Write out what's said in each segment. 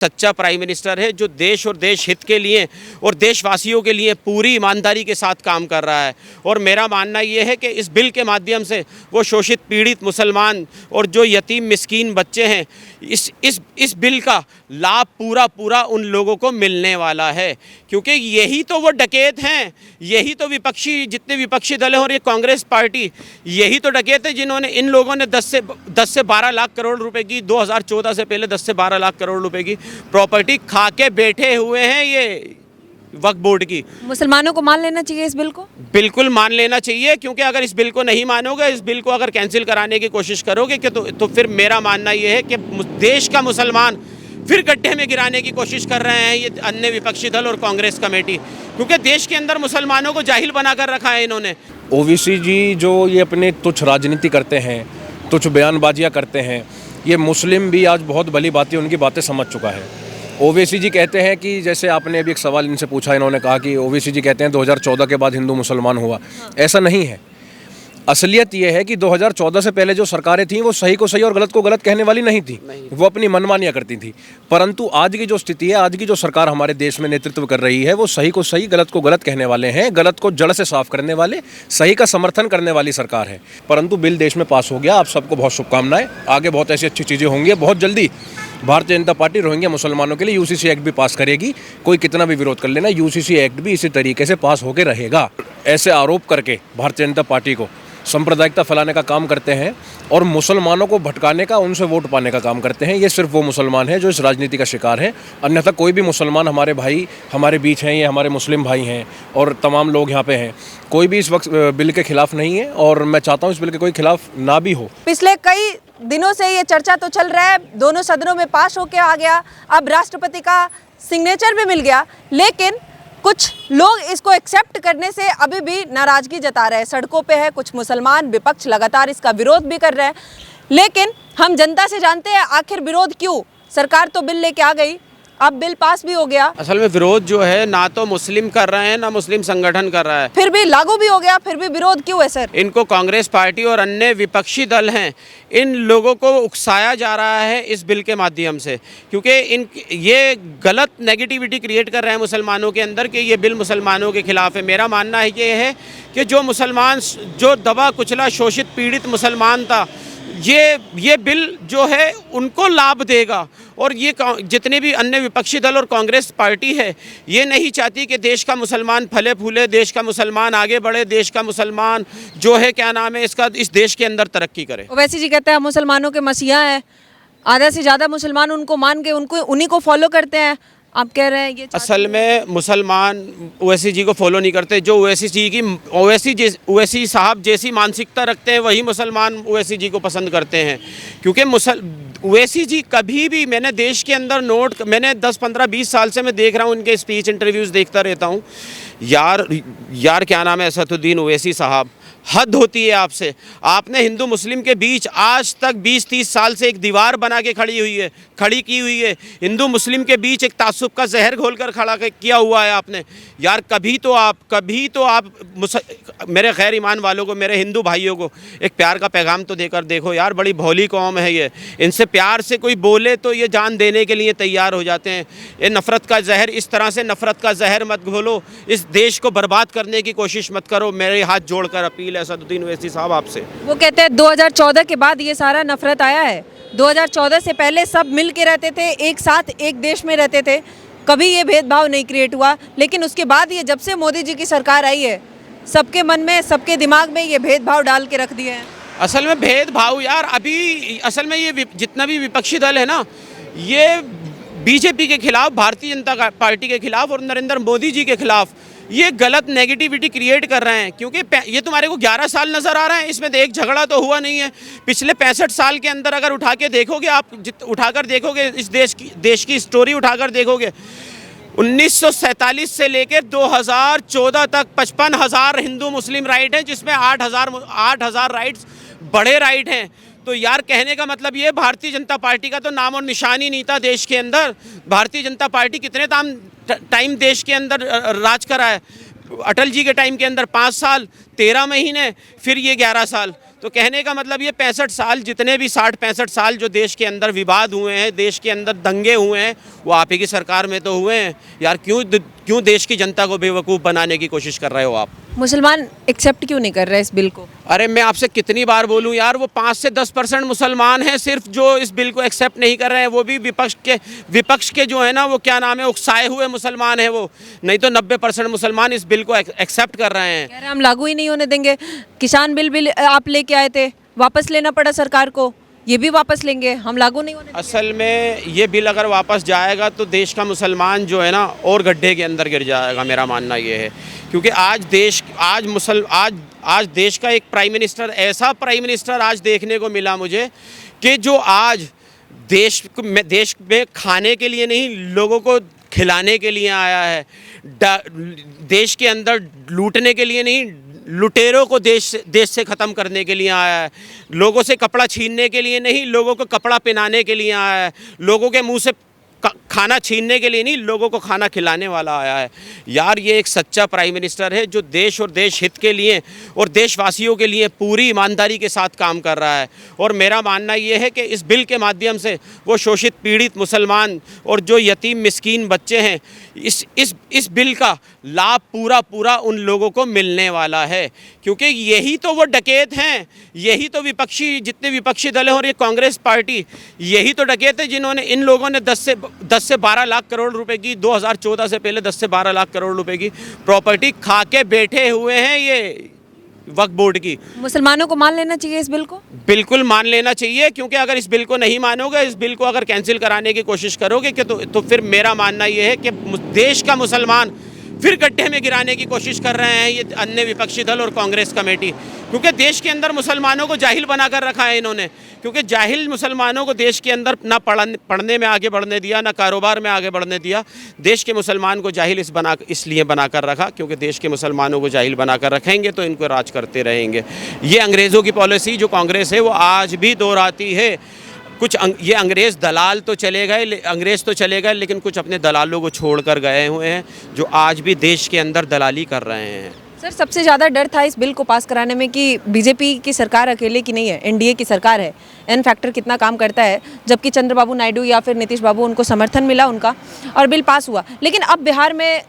सच्चा prime minister है जो देश और देश हित के लिए और देशवासियों के लिए पूरी ईमानदारी के साथ काम कर रहा है। और मेरा मानना ये है कि इस बिल के माध्यम से वो शोषित पीड़ित मुसलमान और जो यतीम मिस्कीन बच्चे हैं इस बिल का लाभ पूरा उन लोगों को मिलने वाला है, क्योंकि यही तो वो डकैत हैं, यही तो जितने विपक्षी दल हैं और ये कांग्रेस पार्टी यही तो डकैत है जिन्होंने इन लोगों ने 10 से 12 लाख करोड़ रुपए की 2014 से पहले 10 से 12 लाख करोड़ रुपए की प्रॉपर्टी खा के बैठे हुए हैं। ये वक्फ बोर्ड की मुसलमानों को मान लेना चाहिए इस बिल को? बिल्कुल मान लेना चाहिए, क्योंकि अगर इस बिल को नहीं मानोगे, इस बिल को अगर कैंसिल कराने की कोशिश करोगे तो फिर मेरा मानना ये है कि देश का मुसलमान फिर गड्ढे में गिराने की कोशिश कर रहे हैं ये अन्य विपक्षी दल और कांग्रेस कमेटी, क्योंकि देश के अंदर मुसलमानों को जाहिल बनाकर रखा है इन्होंने। ओवैसी जी जो ये अपने तुच्छ राजनीति करते हैं, तुच्छ बयानबाजियाँ करते हैं, ये मुस्लिम भी आज बहुत भली बातें उनकी बातें समझ चुका है। ओवैसी जी कहते हैं कि जैसे आपने अभी एक सवाल इनसे पूछा, इन्होंने कहा कि ओवैसी जी कहते हैं 2014 के बाद हिंदू मुसलमान हुआ। ऐसा नहीं है। असलियत ये है कि 2014 से पहले जो सरकारें थीं वो सही को सही और गलत को गलत कहने वाली नहीं थी, वो अपनी मनमानियाँ करती थी। परंतु आज की जो स्थिति है, आज की जो सरकार हमारे देश में नेतृत्व कर रही है, वो सही को सही गलत को गलत कहने वाले हैं, गलत को जड़ से साफ करने वाले, सही का समर्थन करने वाली सरकार है। परंतु बिल देश में पास हो गया। आप सबको बहुत शुभकामनाएं। आगे बहुत ऐसी अच्छी चीज़ें होंगी। बहुत जल्दी भारतीय जनता पार्टी रोहिंग्या मुसलमानों के लिए यूसीसी एक्ट भी पास करेगी। कोई कितना भी विरोध कर लेना, यूसीसी एक्ट भी इसी तरीके से पास होकर रहेगा। ऐसे आरोप करके भारतीय जनता पार्टी को सांप्रदायिकता फैलाने का काम करते हैं और मुसलमानों को भटकाने का, उनसे वोट पाने का काम करते हैं। ये सिर्फ वो मुसलमान हैं जो इस राजनीति का शिकार हैं। अन्यथा कोई भी मुसलमान हमारे भाई हमारे बीच हैं, ये हमारे मुस्लिम भाई हैं और तमाम लोग यहाँ पे हैं। कोई भी इस वक्त बिल के खिलाफ नहीं है और मैं चाहता हूँ इस बिल के कोई खिलाफ ना भी हो। पिछले कई दिनों से ये चर्चा तो चल रहा है, दोनों सदनों में पास होके आ गया, अब राष्ट्रपति का सिग्नेचर भी मिल गया, लेकिन कुछ लोग इसको एक्सेप्ट करने से अभी भी नाराजगी जता रहे हैं। सड़कों पे है कुछ मुसलमान, विपक्ष लगातार इसका विरोध भी कर रहे हैं। लेकिन हम जनता से जानते हैं आखिर विरोध क्यों? सरकार तो बिल लेके आ गई, अब बिल पास भी हो गया। असल में विरोध जो है ना तो मुस्लिम कर रहे हैं ना मुस्लिम संगठन कर रहा है, फिर भी लागू भी हो गया, फिर भी विरोध क्यों है सर? इनको कांग्रेस पार्टी और अन्य विपक्षी दल हैं, इन लोगों को उकसाया जा रहा है इस बिल के माध्यम से, क्योंकि ये गलत नेगेटिविटी क्रिएट कर रहे हैं मुसलमानों के अंदर कि ये बिल मुसलमानों के खिलाफ है। मेरा मानना है ये है कि जो मुसलमान, जो दबा कुचला शोषित पीड़ित मुसलमान था, ये बिल जो है उनको लाभ देगा। और ये जितने भी अन्य विपक्षी दल और कांग्रेस पार्टी है, ये नहीं चाहती कि देश का मुसलमान फले फूले, देश का मुसलमान आगे बढ़े, देश का मुसलमान जो है क्या नाम है इसका, इस देश के अंदर तरक्की करे। ओवैसी जी कहते हैं मुसलमानों के मसीहा हैं, आधा से ज़्यादा मुसलमान उनको मान के उन्हीं को फॉलो करते हैं। आप कह रहे हैं ये असल में मुसलमान ओवैसी जी को फॉलो नहीं करते। जो ओवैसी साहब जैसी मानसिकता रखते हैं वही मुसलमान ओवैसी जी को पसंद करते हैं, क्योंकि ओवैसी जी कभी भी, मैंने देश के अंदर मैंने 10, 15, 20 साल से मैं देख रहा हूँ, उनके स्पीच इंटरव्यूज़ देखता रहता हूँ। यार क्या नाम है, असदुद्दीन ओवैसी साहब, हद होती है आपसे। आपने हिंदू मुस्लिम के बीच आज तक 20-30 साल से एक दीवार बना के खड़ी की हुई है। हिंदू मुस्लिम के बीच एक तासुब का जहर घोलकर खड़ा किया हुआ है आपने। यार कभी तो आप मेरे गैर ईमान वालों को, मेरे हिंदू भाइयों को एक प्यार का पैगाम तो देकर देखो यार। बड़ी भोली कौम है ये, इनसे प्यार से कोई बोले तो ये जान देने के लिए तैयार हो जाते हैं। ये नफ़रत का जहर, इस तरह से नफ़रत का जहर मत घोलो, इस देश को बर्बाद करने की कोशिश मत करो। मेरे हाथ जोड़कर अपील है असदुद्दीन ओवैसी साहब आपसे। वो कहते हैं 2014 के बाद ये सारा नफरत आया है। 2014 से पहले सब मिल के रहते थे, एक साथ एक देश में रहते थे, कभी ये भेदभाव नहीं क्रिएट हुआ। लेकिन उसके बाद ये जब से मोदी जी की सरकार आई है, सबके मन में, सबके दिमाग में ये भेदभाव डाल के रख दिए हैं। असल में भेदभाव यार, अभी असल में ये जितना भी विपक्षी दल है ना, ये बीजेपी के खिलाफ, भारतीय जनता पार्टी के खिलाफ और नरेंद्र मोदी जी के खिलाफ ये गलत नेगेटिविटी क्रिएट कर रहे हैं। क्योंकि ये तुम्हारे को 11 साल नज़र आ रहा है, इसमें एक झगड़ा तो हुआ नहीं है। पिछले 65 साल के अंदर अगर उठा के देखोगे आप, उठाकर देखोगे इस देश की स्टोरी उठाकर देखोगे, 1947 से लेकर 2014 तक 55,000 हिंदू मुस्लिम राइट हैं, जिसमें 8,000 राइट्स बड़े राइट हैं। तो यार कहने का मतलब ये, भारतीय जनता पार्टी का तो नाम और निशान ही नहीं था देश के अंदर। भारतीय जनता पार्टी कितने टाइम देश के अंदर राज करा है? अटल जी के टाइम के अंदर 5 साल 13 महीने, फिर ये 11 साल। तो कहने का मतलब ये 65 साल, जितने भी 60-65 साल जो देश के अंदर विवाद हुए हैं, देश के अंदर दंगे हुए हैं, वो आप ही की सरकार में तो हुए हैं यार। क्यों देश की जनता को बेवकूफ़ बनाने की कोशिश कर रहे हो आप? मुसलमान एक्सेप्ट क्यों नहीं कर रहे इस बिल को? अरे मैं आपसे कितनी बार बोलूं यार, वो 5 से 10% मुसलमान हैं सिर्फ जो इस बिल को एक्सेप्ट नहीं कर रहे हैं। वो भी विपक्ष के जो है ना, वो क्या नाम है, उकसाए हुए मुसलमान हैं वो, नहीं तो 90% मुसलमान इस बिल को एक्सेप्ट कर रहे हैं। कह रहे हम लागू ही नहीं होने देंगे। किसान बिल आप लेके आए थे, वापस लेना पड़ा सरकार को, ये भी वापस लेंगे, हम लागू नहीं होने देंगे। असल में ये बिल अगर वापस जाएगा तो देश का मुसलमान जो है ना और गड्ढे के अंदर गिर जाएगा, मेरा मानना ये है। क्योंकि आज देश का एक प्राइम मिनिस्टर, ऐसा प्राइम मिनिस्टर आज देखने को मिला मुझे कि जो आज देश में खाने के लिए नहीं, लोगों को खिलाने के लिए आया है। देश के अंदर लूटने के लिए नहीं, लुटेरों को देश से ख़त्म करने के लिए आया है। लोगों से कपड़ा छीनने के लिए नहीं, लोगों को कपड़ा पहनाने के लिए आया है। लोगों के मुंह से खाना छीनने के लिए नहीं, लोगों को खाना खिलाने वाला आया है। यार ये एक सच्चा प्राइम मिनिस्टर है जो देश और देश हित के लिए और देशवासियों के लिए पूरी ईमानदारी के साथ काम कर रहा है। और मेरा मानना ये है कि इस बिल के माध्यम से वो शोषित पीड़ित मुसलमान और जो यतीम मिस्कीन बच्चे हैं, इस बिल का लाभ पूरा उन लोगों को मिलने वाला है। क्योंकि यही तो वो डकैत हैं, यही तो जितने विपक्षी दल हैं और ये कांग्रेस पार्टी, यही तो डकैत है जिन्होंने, इन लोगों ने 10 से 12 लाख करोड़ रुपए की 2014 से पहले 10 से 12 लाख करोड़ रुपए की प्रॉपर्टी खा के बैठे हुए हैं ये वक्फ बोर्ड की। मुसलमानों को मान लेना चाहिए इस बिल को? बिल्कुल मान लेना चाहिए, क्योंकि अगर इस बिल को नहीं मानोगे, इस बिल को अगर कैंसिल कराने की कोशिश करोगे कि तो फिर मेरा मानना ये है कि देश का मुसलमान फिर गड्ढे में गिराने की कोशिश कर रहे हैं ये अन्य विपक्षी दल और कांग्रेस कमेटी। क्योंकि देश के अंदर मुसलमानों को जाहिल बनाकर रखा है इन्होंने। क्योंकि जाहिल मुसलमानों को देश के अंदर ना पढ़ने में आगे बढ़ने दिया, ना कारोबार में आगे बढ़ने दिया। देश के मुसलमान को जाहिल इसलिए बनाकर रखा क्योंकि देश के मुसलमानों को जाहिल बनाकर रखेंगे तो इनको राज करते रहेंगे। ये अंग्रेज़ों की पॉलिसी जो कांग्रेस है वो आज भी दोहराती है। ये अंग्रेज़ दलाल तो चले गए, लेकिन कुछ अपने दलालों को छोड़कर गए हुए हैं जो आज भी देश के अंदर दलाली कर रहे हैं। सर, सबसे ज़्यादा डर था इस बिल को पास कराने में कि बीजेपी की सरकार अकेले की नहीं है, एनडीए की सरकार है। एन फैक्टर कितना काम करता है, जबकि चंद्रबाबू नायडू या फिर नीतीश बाबू, उनको समर्थन मिला उनका और बिल पास हुआ। लेकिन अब बिहार में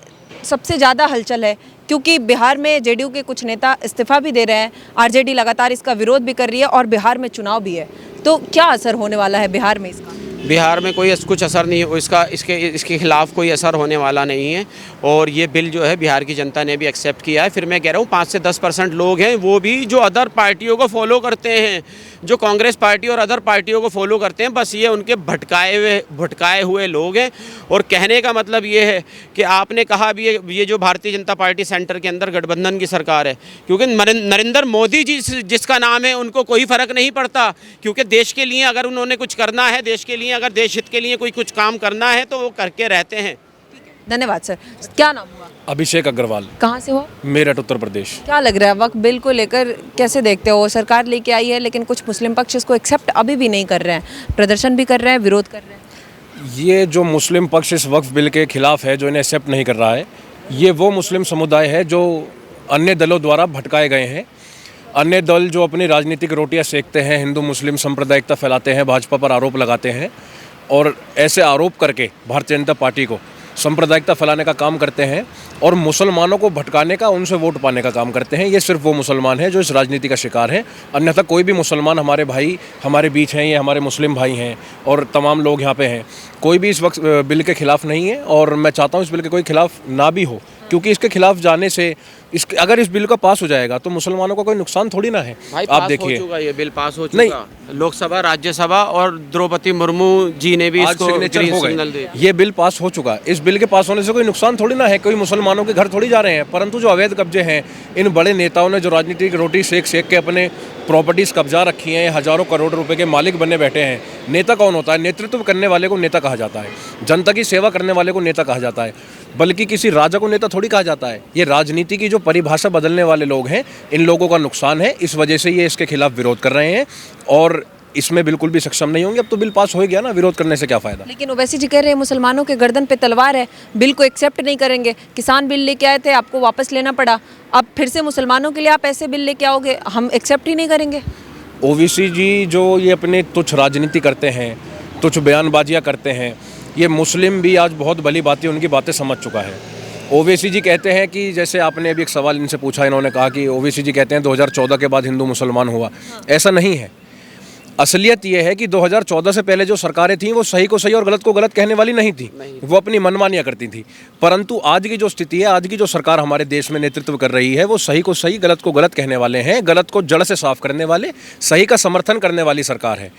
सबसे ज़्यादा हलचल है क्योंकि बिहार में जेडीयू के कुछ नेता इस्तीफा भी दे रहे हैं, आरजेडी लगातार इसका विरोध भी कर रही है और बिहार में चुनाव भी है। तो क्या असर होने वाला है बिहार में इसका? बिहार में कुछ असर नहीं है इसके खिलाफ कोई असर होने वाला नहीं है। और ये बिल जो है बिहार की जनता ने भी एक्सेप्ट किया है। फिर मैं कह रहा हूँ 5 से 10% लोग हैं वो भी जो अदर पार्टियों को फॉलो करते हैं, जो कांग्रेस पार्टी और अदर पार्टियों को फॉलो करते हैं, बस ये उनके भटकाए हुए लोग हैं। और कहने का मतलब ये है कि आपने कहा अभी ये जो भारतीय जनता पार्टी सेंटर के अंदर गठबंधन की सरकार है, क्योंकि नरेंद्र मोदी जी जिसका नाम है उनको कोई फ़र्क नहीं पड़ता। क्योंकि देश के लिए अगर उन्होंने कुछ करना है, देश के लिए अगर देश हित के लिए कुछ काम करना है तो वो करके रहते हैं। धन्यवाद सर। क्या नाम हुआ? अभिषेक अग्रवाल। कहाँ से हो? मेरठ, उत्तर प्रदेश। क्या लग रहा है वक्फ बिल को लेकर, कैसे देखते हो? सरकार लेके आई है लेकिन कुछ मुस्लिम पक्ष इसको एक्सेप्ट अभी भी नहीं कर रहे हैं, प्रदर्शन भी कर रहे हैं, विरोध कर रहे हैं। ये जो मुस्लिम पक्ष इस वक्फ बिल के खिलाफ है, जो इन्हें एक्सेप्ट नहीं कर रहा है, ये वो मुस्लिम समुदाय है जो अन्य दलों द्वारा भटकाए गए हैं। अन्य दल जो अपनी राजनीतिक रोटियां सेकते हैं, हिंदू मुस्लिम सांप्रदायिकता फैलाते हैं, भाजपा पर आरोप लगाते हैं और ऐसे आरोप करके भारतीय जनता पार्टी को सांप्रदायिकता फैलाने का काम करते हैं और मुसलमानों को भटकाने का, उनसे वोट पाने का काम करते हैं। ये सिर्फ वो मुसलमान हैं जो इस राजनीति का शिकार हैं। अन्यथा कोई भी मुसलमान हमारे भाई हमारे बीच हैं, ये हमारे मुस्लिम भाई हैं और तमाम लोग यहाँ पे हैं। कोई भी इस वक्त बिल के खिलाफ नहीं है और मैं चाहता हूँ इस बिल के कोई खिलाफ ना भी हो, क्योंकि इसके खिलाफ जाने से अगर इस बिल का पास हो जाएगा तो मुसलमानों का कोई नुकसान थोड़ी ना है। आप देखिए, ये बिल पास हो चुका, लोकसभा, राज्यसभा और द्रौपदी मुर्मू जी ने भी इसको ग्रीन सिग्नल दिया। ये बिल पास हो चुका। इस बिल के पास होने से कोई नुकसान थोड़ी ना है, कोई मुसलमानों के घर थोड़ी जा रहे हैं। परंतु जो अवैध कब्जे हैं, इन बड़े नेताओं ने जो राजनीतिक रोटी सेक के अपने प्रॉपर्टीज़ कब्जा रखी हैं, हज़ारों करोड़ रुपए के मालिक बनने बैठे हैं। नेता कौन होता है? नेतृत्व करने वाले को नेता कहा जाता है, जनता की सेवा करने वाले को नेता कहा जाता है, बल्कि किसी राजा को नेता थोड़ी कहा जाता है। ये राजनीति की जो परिभाषा बदलने वाले लोग हैं, इन लोगों का नुकसान है। इस वजह से ये इसके खिलाफ विरोध कर रहे हैं और इसमें बिल्कुल भी सक्षम नहीं होंगे। अब तो बिल पास हो गया ना, विरोध करने से क्या फ़ायदा। लेकिन ओवैसी जी कह रहे हैं मुसलमानों के गर्दन पे तलवार है, बिल को एक्सेप्ट नहीं करेंगे। किसान बिल लेके आए थे, आपको वापस लेना पड़ा, अब फिर से मुसलमानों के लिए आप ऐसे बिल लेके आओगे, हम एक्सेप्ट ही नहीं करेंगे। ओवैसी जी जो ये अपने तुच्छ राजनीति करते हैं, तुच्छ बयानबाजियाँ करते हैं, ये मुस्लिम भी आज बहुत भली भांति उनकी बातें समझ चुका है। ओवैसी जी कहते हैं कि जैसे आपने अभी एक सवाल इनसे पूछा, इन्होंने कहा कि ओवैसी जी कहते हैं 2014 के बाद हिंदू मुसलमान हुआ। ऐसा नहीं है। असलियत ये है कि 2014 से पहले जो सरकारें थीं वो सही को सही और गलत को गलत कहने वाली नहीं थी, वो अपनी मनमानियाँ करती थी। परंतु आज की जो स्थिति है, आज की जो सरकार हमारे देश में नेतृत्व कर रही है, वो सही को सही गलत को गलत कहने वाले हैं, गलत को जड़ से साफ करने वाले, सही का समर्थन करने वाली सरकार है।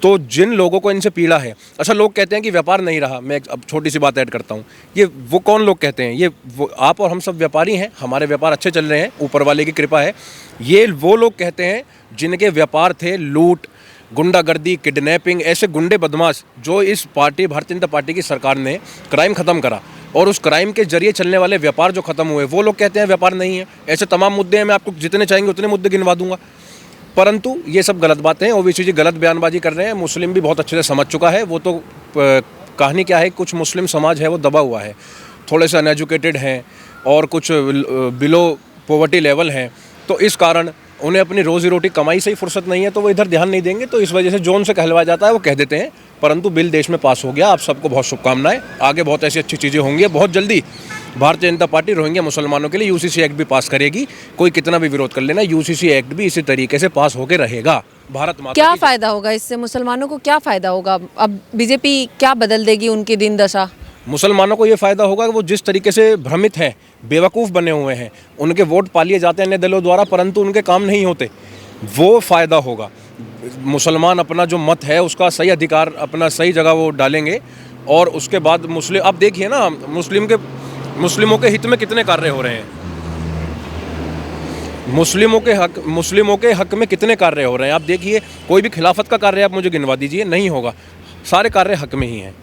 तो जिन लोगों को इनसे पीड़ा है, अच्छा लोग कहते हैं कि व्यापार नहीं रहा, मैं अब छोटी सी बात ऐड करता हूँ, ये वो कौन लोग कहते हैं? ये वो आप और हम सब व्यापारी हैं, हमारे व्यापार अच्छे चल रहे हैं, ऊपर वाले की कृपा है। ये वो लोग कहते हैं जिनके व्यापार थे लूट, गुंडागर्दी, किडनैपिंग, ऐसे गुंडे बदमाश जो इस पार्टी भारतीय जनता पार्टी की सरकार ने क्राइम ख़त्म करा, और उस क्राइम के जरिए चलने वाले व्यापार जो ख़त्म हुए, वो लोग कहते हैं व्यापार नहीं है। ऐसे तमाम मुद्दे हैं, मैं आपको जितने चाहेंगे उतने मुद्दे गिनवा दूंगा। परंतु ये सब गलत बातें हैं। ओवैसी जी गलत बयानबाजी कर रहे हैं। मुस्लिम भी बहुत अच्छे से समझ चुका है। वो तो कहानी क्या है, कुछ मुस्लिम समाज है वो दबा हुआ है, थोड़े से अनएजुकेटेड हैं और कुछ बिलो पॉवर्टी लेवल हैं, तो इस कारण उन्हें अपनी रोज़ी रोटी कमाई से ही फुर्सत नहीं है, तो वो इधर ध्यान नहीं देंगे। तो इस वजह से जो उनसे कहलवाया जाता है वो कह देते हैं। परंतु बिल देश में पास हो गया। आप सबको बहुत शुभकामनाएं। आगे बहुत ऐसी अच्छी चीज़ें होंगी। बहुत जल्दी भारतीय जनता पार्टी रोहिंग्या मुसलमानों के लिए यूसीसी एक्ट भी पास करेगी। कोई कितना भी विरोध कर लेना, यूसीसी एक्ट भी इसी तरीके से पास होकर रहेगा। भारत माता क्या फ़ायदा होगा इससे, मुसलमानों को क्या फ़ायदा होगा? अब बीजेपी क्या बदल देगी उनकी दिन दशा? मुसलमानों को ये फ़ायदा होगा कि वो जिस तरीके से भ्रमित हैं, बेवकूफ़ बने हुए हैं, उनके वोट पालिए जाते हैं अन्य दलों द्वारा, परंतु उनके काम नहीं होते, वो फ़ायदा होगा। मुसलमान अपना जो मत है उसका सही अधिकार अपना सही जगह वो डालेंगे, और उसके बाद मुस्लिम, अब देखिए ना, मुस्लिमों के हित में कितने कार्य हो रहे हैं, मुस्लिमों के हक में कितने कार्य हो रहे हैं। आप देखिए, कोई भी खिलाफत का कार्य आप मुझे गिनवा दीजिए, नहीं होगा। सारे कार्य हक में ही हैं।